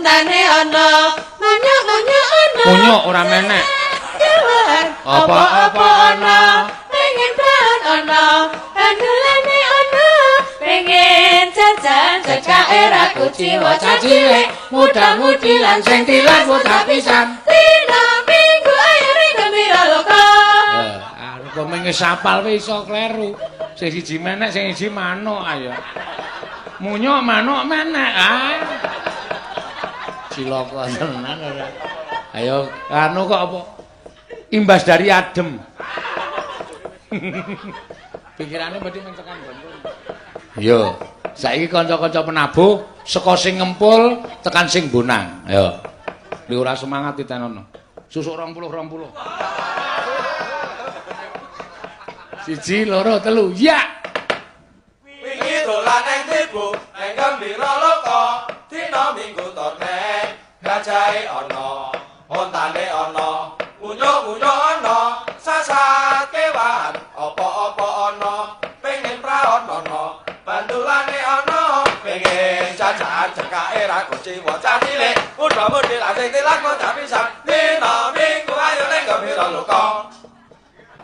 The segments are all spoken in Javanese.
untane ana, monyok-monyok ana. Monyok ora menek. Apa-apa ana, pengen praon ana, pandulane ana, pengen jajan cekae ra kuciwa cacile, muda-mudi lan sing tilas bocah pisan. Dina minggu ayo ring gembira loka. Kok menges sapal wis iso kleru. Sing siji menek, sing siji manuk ayo. Munyok manuk menek. Cilaka tenan ora. Ayo anu kok apa? Imbas dari adem. Pikirane mesti men tekan nggon. Yo, saiki kanca-kanca penabuh saka sing ngempul tekan sing bonang. Ayo. Li ora semangat ditenono. Susuk 20. Siji, loro, telu, ya. Wingi dolan nang tibu, nang gembira loka, dina minggu tone, gajahe ana, ontane ana, munyuk-munyuk ana, sasat kewan, apa-apa ana, pengen praon ana, bandulane ana, pengen jajan cekake ra kuciwa cacile, muda-mudi lan sing tilas bocah pisan, dina minggu ayo nang gembira loka.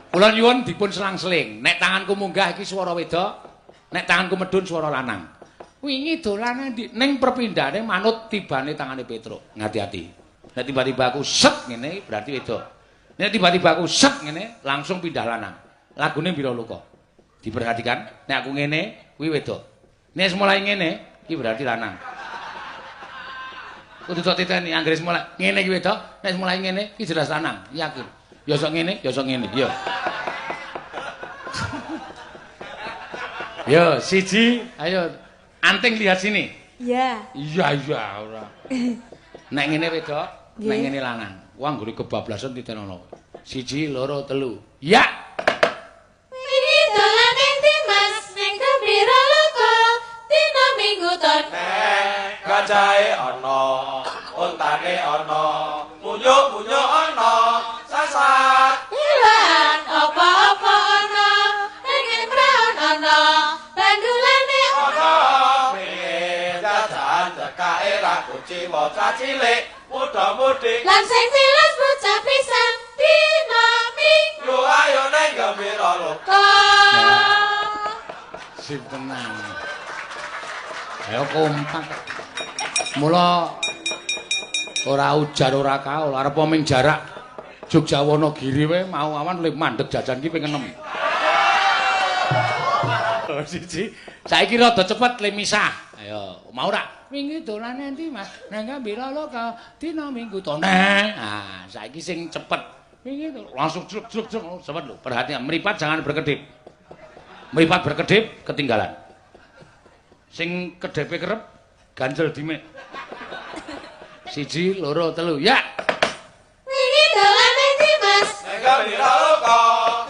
Kula nyuwun dipun selang-seling. Nek tanganku munggah iki swara wedok, nek tanganku medhun swara lanang. Wingi dolane ning perpindahane manut tibane tangane Petruk. Ngati-ati. Nek tiba-tiba aku set ngene berarti wedok. Nek tiba-tiba aku set ngene langsung pindah lanang. Lagune Bira Loka. Diperhatikan, nek aku ngene kuwi wedok. Nek mulai ngene iki berarti lanang. Kudu tok titeni anggere mulai ngene iki wedok, nek mulai ngene iki jelas lanang. Yakin. Ya sok ngene, ya sok ngene. Yo. Yo, siji, ayo. Anting lihat sini. Iya. Iya, ora. Nek ngene wedok, nek ngene lanang. Wah, nggone kebablasan ditenono. Siji, loro, telu. Ya. Wingi dolan ning Dimas, ning gembira loka, dina minggu ton. Gajahe ana, ontane ana, munyuk-munyuk ana, sasat Ilan apa-apa ana, pengen praon ana, bandulane ana, pengen jajan cekake ra kuciwa cacilik, muda-mudi lan sing tilas bocah pisan, dina minggu yo ayo nang gembira loka. Sip tenang. Ayo kompak. Mula ora ujar ora kaul, arep ming jarak Jogja Wonogiri wae mau awan luwih mandeg jajan ki ping 6. Oh siji. Saiki rada cepet le misah. Ayo, mau ora? Wingi dolane endi, Mas? Nang Gembira Loka, dina Minggu to. Nah, saiki sing cepet. Wingi langsung jruk cepet lho. Perhatian, mripat jangan berkedip. Mripat berkedip ketinggalan. Sing kedepe kerep ganjel dimek. Siji, loro, telu. Ya. wingi dolan ning Dimas, Nang gembira loka,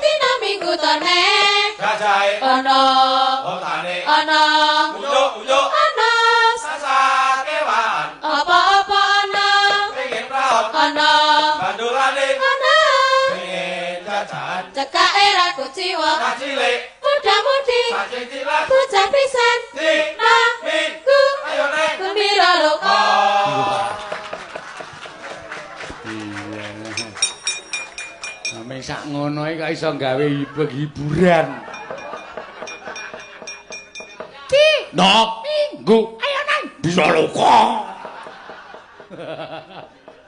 dina Minggu to gajahe ana ontane ana munyuk-munyuk ana sasat kewan, apa-apa ana pengen praon ana bandulane ana pengen jajan cekake ra kuciwa cacilik, muda-mudi sing tilas bocah pisan dina minggu ayo nang gembira loka. Ame sak ngono iki kok iso gawe hiburan. Ki, nok minggu. Ayo nang bisa loka.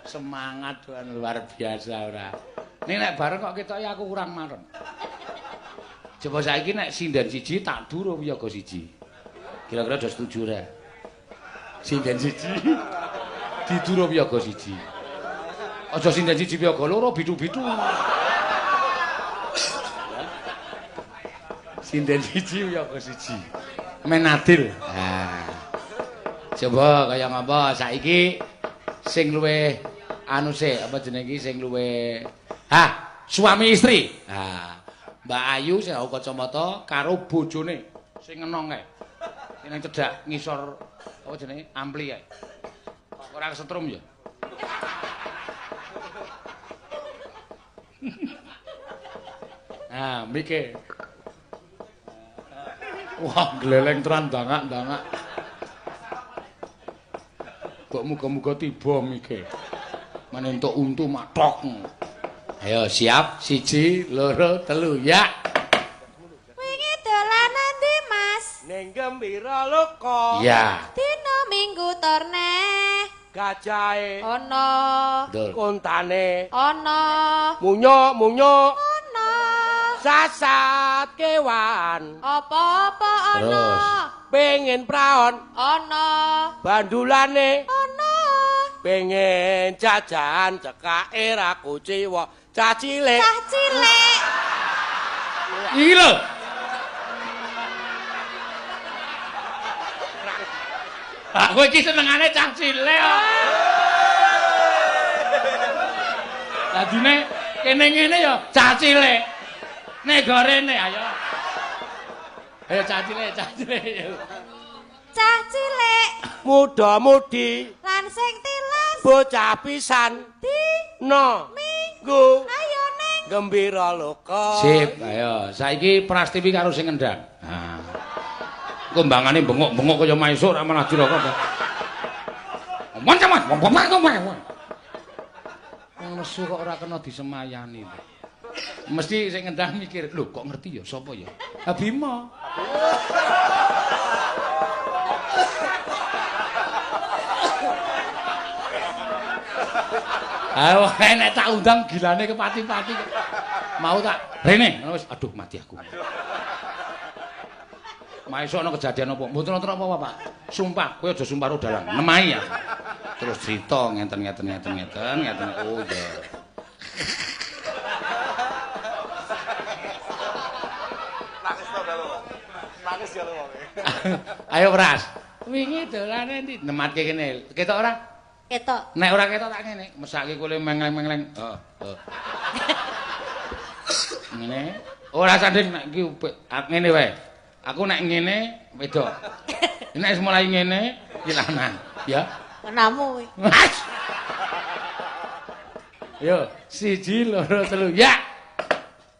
Semangat tuan luar biasa ora. Ning nek bareng kok ketok aku kurang marem. Coba saiki nek sinden siji tak duro wiyaga siji. Kira-kira udah setuju ora? Sinden siji diduro wiyaga siji. Aja sinden siji wiyaga loro bidu-bidu. Sinden siji wiyaga siji. Men adil. Nah. Coba kaya ngapa saiki sing luwih anu sik apa jenenge iki sing luwih suami istri. Mbak Ayu sing nggo kacamata karo bojone sing enong kae. Sing nang cedhak ngisor apa jenenge ampli kae. Ora kesetrum ya. Mikir. Wah, gleleng tenan dangak-dangak. kok muga-muga tiba mike. Mane entuk untu matok. Ayo siap 1 2 3 ya. Wingi dolanan ndi Mas? Ning Gembira Loka. Ya. Dina Minggu torne. Gajahe Ana. Betul. kontane Ana. munyo-munyo Ana. sasat kewan. Apa-apa ana. Terus. Pengen praon Ana. bandulane. Ana. Pengen jajan cekake ra kuciwa cacile. Cah cilik. Iki lho. Ah, kowe iki senengane cah cilik kok. Dadine kene ngene ya cah cilik. Negarene ayo. Ayo cah cilik, cah cilik. Cah cilik. Muda-mudi Lan sing tilas. bocah pisan Di. no Minggu. nggo Ayo ning. Gembira Loka. Sip, ayo. Saiki Prastiwi karo sing ngendang. Nah. Kembangane bengok-bengok kaya maesuk ra malah dirokok. Mantap, Wong nesu kok ora kena disemayani. Mesti sing ngendang mikir, lho kok ngerti ya sapa ya? Bima. Ayo nek tak undang gilane kepati-pati. Mau tak rene wis aduh mati aku. Maesuk ana kejadian apa? Mboten wonten apa-apa, Pak. Sumpah, kowe aja sumpah dalang. Nemai ya. Terus cerita ngeten. Oh ya. Nangis ya lho. Ayo Pras. Wingi dolane ndi? Nematke kene. Ketok ora? Ketok. Nek ora ketok tak ngene, mesake kowe mengleng-mengleng. Heeh. Ngene. Ora sanding nek iki ngene wae. Aku nek ngene wedok. Nek wis mulai ngene iki lanang, ya. Kenamu kuwi. Yo, 1 2 3 ya.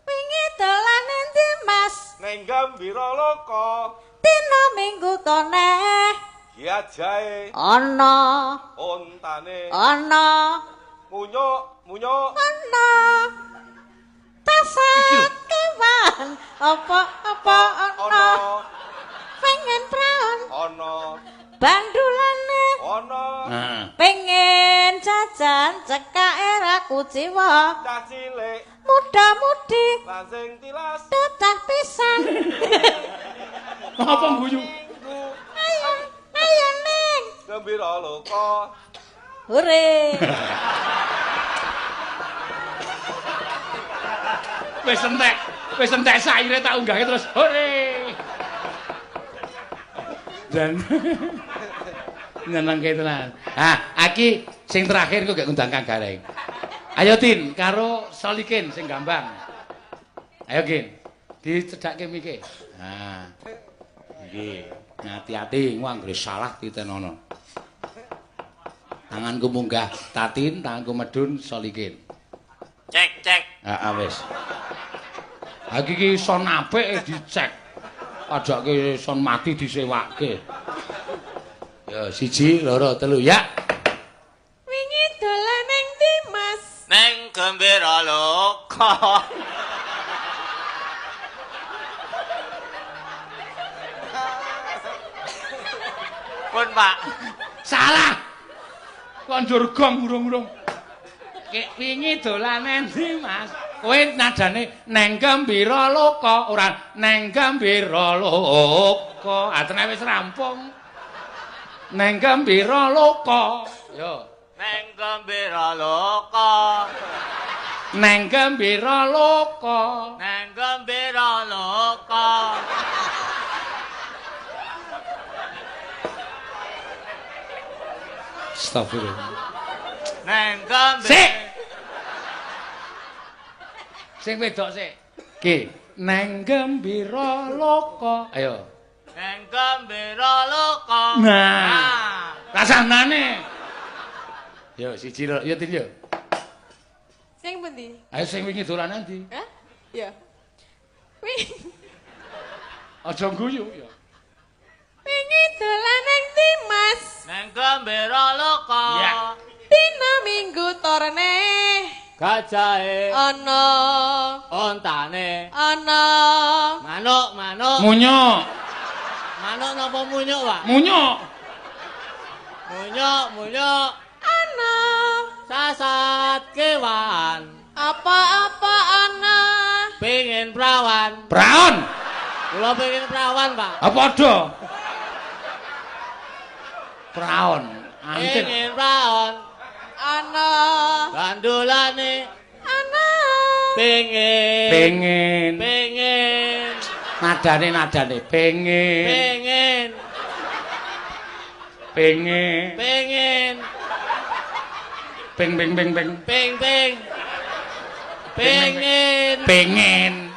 Wingi dolane ndi Mas? Ning Gembira Loka. Dina Minggu tone. Gajahe Ana. ontane Ana. munyo Ana. Tasat kewan. Apa-apa ana. ana Pengen praon. ana Bandulane. ana Nah. Pengen jajan cekake ra kuciwa. cah cilik Muda-mudi. lan sing tilas Tetah pisan. Apa guyu? nggo Ayo. Ayo ning. Gembira Loka. Hore. Wis entek saire tak unggahe terus hore. Dan nyenengke tenan. Aki sing terakhir kok gak ngundang Kang Gareng. Ayo Tin karo Solikin sing gambang. Ayo Kin. Dicedhakke mike. Nah. Iki, hati-hati engko anggere salah titenono. Tanganku munggah Tatin, tanganku medun Solikin. Cek. Heeh wis. Ha iki son apik dicek. Ajake son mati disewake. Ya 1 2 3 ya. Wingi dolan ning ndi Mas? Ning Gembira Loka. Pun Pak. Salah. Konjur gong urung-urung. Ki wingi dolane ndi, Mas? Kowe nadane neng Gembira Loka, ora neng Gembira Loka. Atene wis rampung. Neng Gembira Loka. Yo. Neng Gembira Loka. Neng Gembira Loka. Neng Gembira Loka. Astagfirullah. Neng Gembira. Sik. Sing wedok sik. Ki, neng Gembira Loka. Ayo. Neng Gembira Loka. Nah. Rasanane. Yo siji lho, yo Tin yo. Sing pundi? Ayo sing wingi dolanan ndi? Hah? Ya. Wingi Aja guyu ya. wingi dolan ning ndi Mas? neng gembira loka. Ya. Dina minggu torne Gajahe ana ontane ana manuk. Munyuk. Manuk napa munyuk, Pak? Munyuk. Munyuk. ana Sasat kewan. apa-apa ana Pengen prawan. Praon. Kula pengen prawan, Pak. Apa ada? Praon. Angkin. Pengen prawan. ana Gandulane ana pengen. Nadane pengen. Pengen. Peng.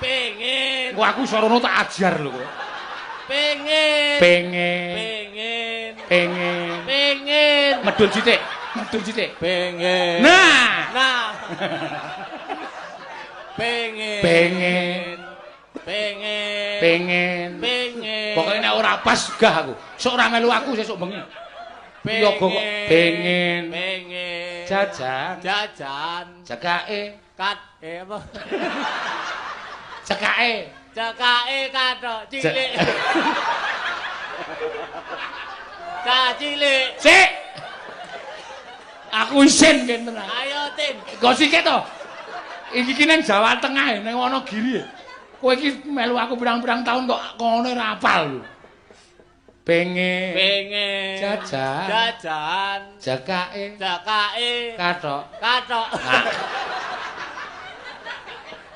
Pengen. Wah, aku sorono tak ajar lho kok. Pengen. Medul sithik. Pengen. Nah. Pengen. Pokoke nek ora pas gah aku. Sok ora melu aku sesuk bengi. Yoga kok pengen. Jajan. Cekake. Apa? Cekake. Cekake kathok cilik. Cah cilik. Sik. Aku isin ken tenan. Ayo, Tin. Kok sik to? Iki ki nang Jawa Tengah nang Wonogiri. Kowe iki melu aku pirang-pirang tahun kok kono ora apal lho. Pengen. Jajan. Cekake. Kathok.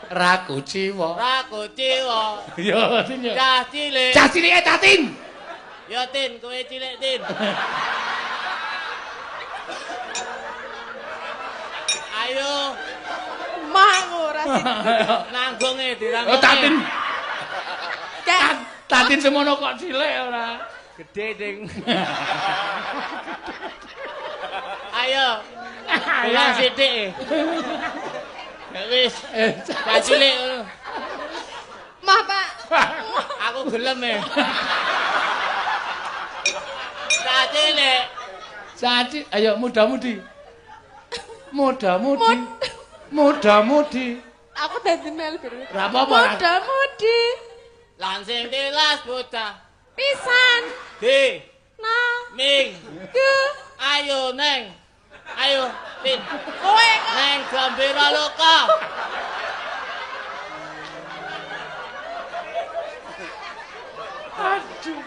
Raku ciwa. Yo, Tin yo. Cah cilik. Cah cilike Tatin. Yo, Tin, kowe cilik, Tin. Ayo, mang ora sih nanggunge diranggunge. Oh, Tatin. Cek. Tatin semono kok cilik ora. Gede, Ding. Ayo. Pulang sithik. Wis, cah cilik ngono. mah Pak Aku gelem e. Cah cilik. Caci, ayo muda-mudi. aku dadi mel biru Ora apa-apa. muda-mudi Langsing tilas bocah. pisan Di, na Ming. ke Ayo, Neng. Ayo, Tin. kowe Neng gembira loka. Aduh.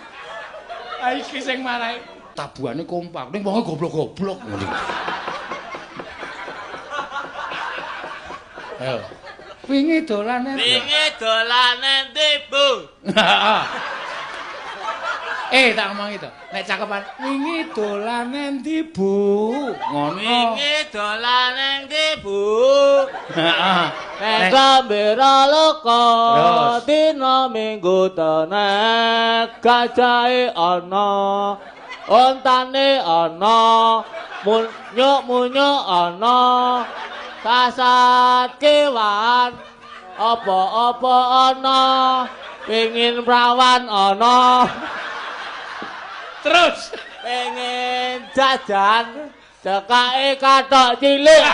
Iki sing marai tabuhane kompak. Ning wonge goblok-goblok ngene. Ayo. Wingi dolane. Ndi, Bu? Tak ngomongi to. Nek cakepan wingi dolane ndi, Bu? Ngono. Wingi dolane ndi, Bu? Heeh. Neng gembira loka. Terus. Dina minggu tenek gajahe ana. Ontane ana. Munyuk ana. Sasat kewan. Apa-apa ana. Pengin prawan ana. Terus. Pengen jajan. Cekake kathok cilik.